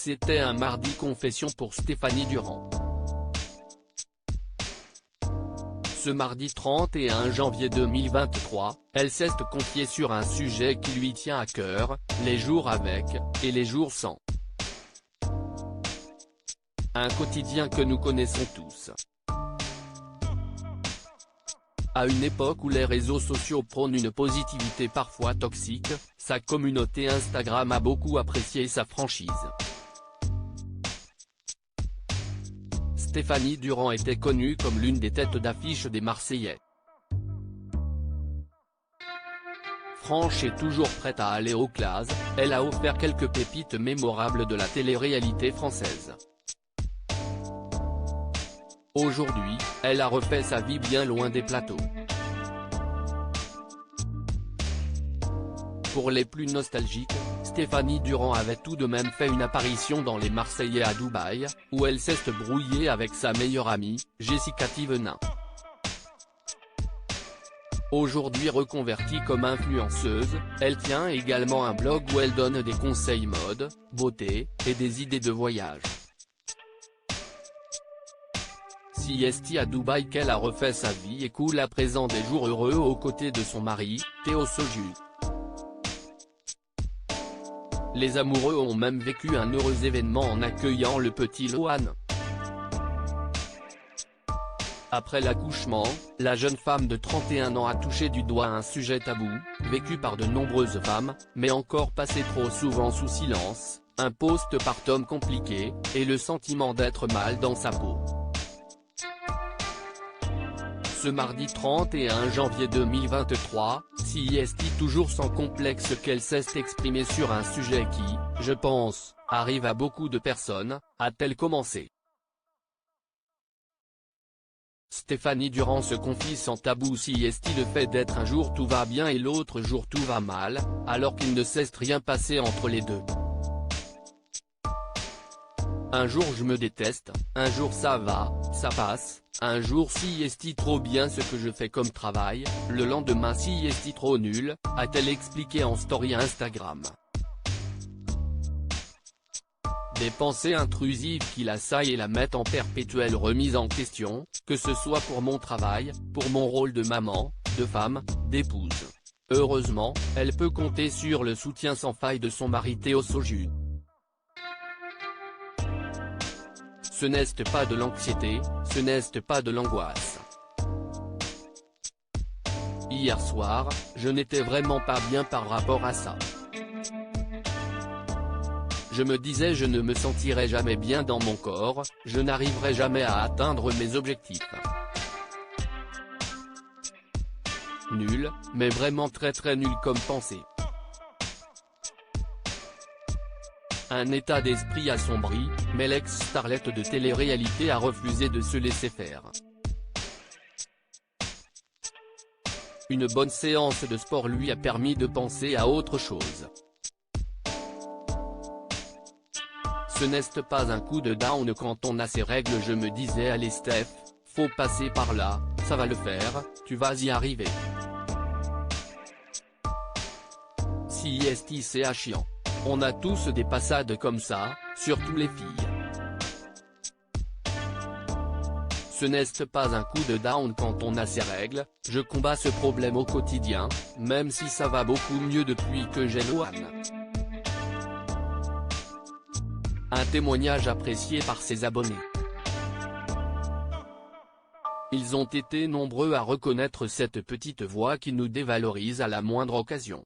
C'était un mardi confession pour Stéphanie Durand. Ce mardi 31 janvier 2023, elle s'est confiée sur un sujet qui lui tient à cœur, les jours avec, et les jours sans. Un quotidien que nous connaissons tous. À une époque où les réseaux sociaux prônent une positivité parfois toxique, sa communauté Instagram a beaucoup apprécié sa franchise. Stéphanie Durand était connue comme l'une des têtes d'affiche des Marseillais. Franche et toujours prête à aller aux classes, elle a offert quelques pépites mémorables de la télé-réalité française. Aujourd'hui, elle a refait sa vie bien loin des plateaux. Pour les plus nostalgiques, Stéphanie Durand avait tout de même fait une apparition dans Les Marseillais à Dubaï, où elle s'est brouillée avec sa meilleure amie, Jessica Thivenin. Aujourd'hui reconvertie comme influenceuse, elle tient également un blog où elle donne des conseils mode, beauté, et des idées de voyage. Siesti à Dubaï qu'elle a refait sa vie et coule à présent des jours heureux aux côtés de son mari, Théo Soju. Les amoureux ont même vécu un heureux événement en accueillant le petit Lohan. Après l'accouchement, la jeune femme de 31 ans a touché du doigt un sujet tabou, vécu par de nombreuses femmes, mais encore passé trop souvent sous silence, un post-partum compliqué, et le sentiment d'être mal dans sa peau. Ce mardi 31 janvier 2023, Siesti toujours sans complexe qu'elle s'est exprimée sur un sujet qui, je pense, arrive à beaucoup de personnes, a-t-elle commencé. Stéphanie Durand se confie sans tabou. Siesti le fait d'être un jour tout va bien et l'autre jour tout va mal, alors qu'il ne cesse rien passer entre les deux. Un jour je me déteste, un jour ça va, ça passe, un jour Siesti trop bien ce que je fais comme travail, le lendemain Siesti trop nul, a-t-elle expliqué en story Instagram. Des pensées intrusives qui l'assaillent et la mettent en perpétuelle remise en question, que ce soit pour mon travail, pour mon rôle de maman, de femme, d'épouse. Heureusement, elle peut compter sur le soutien sans faille de son mari Théo Soju. Ce n'est pas de l'anxiété, ce n'est pas de l'angoisse. Hier soir, je n'étais vraiment pas bien par rapport à ça. Je me disais je ne me sentirai jamais bien dans mon corps, je n'arriverai jamais à atteindre mes objectifs. Nul, mais vraiment très nul comme pensée. Un état d'esprit assombri, mais l'ex-starlette de télé-réalité a refusé de se laisser faire. Une bonne séance de sport lui a permis de penser à autre chose. Ce n'est pas un coup de down quand on a ses règles. Je me disais allez Steph, faut passer par là, ça va le faire, tu vas y arriver. Siesti c'est chiant. On a tous des passades comme ça, surtout les filles. Ce n'est pas un coup de down quand on a ses règles, je combats ce problème au quotidien, même si ça va beaucoup mieux depuis que j'ai Lohan. Un témoignage apprécié par ses abonnés. Ils ont été nombreux à reconnaître cette petite voix qui nous dévalorise à la moindre occasion.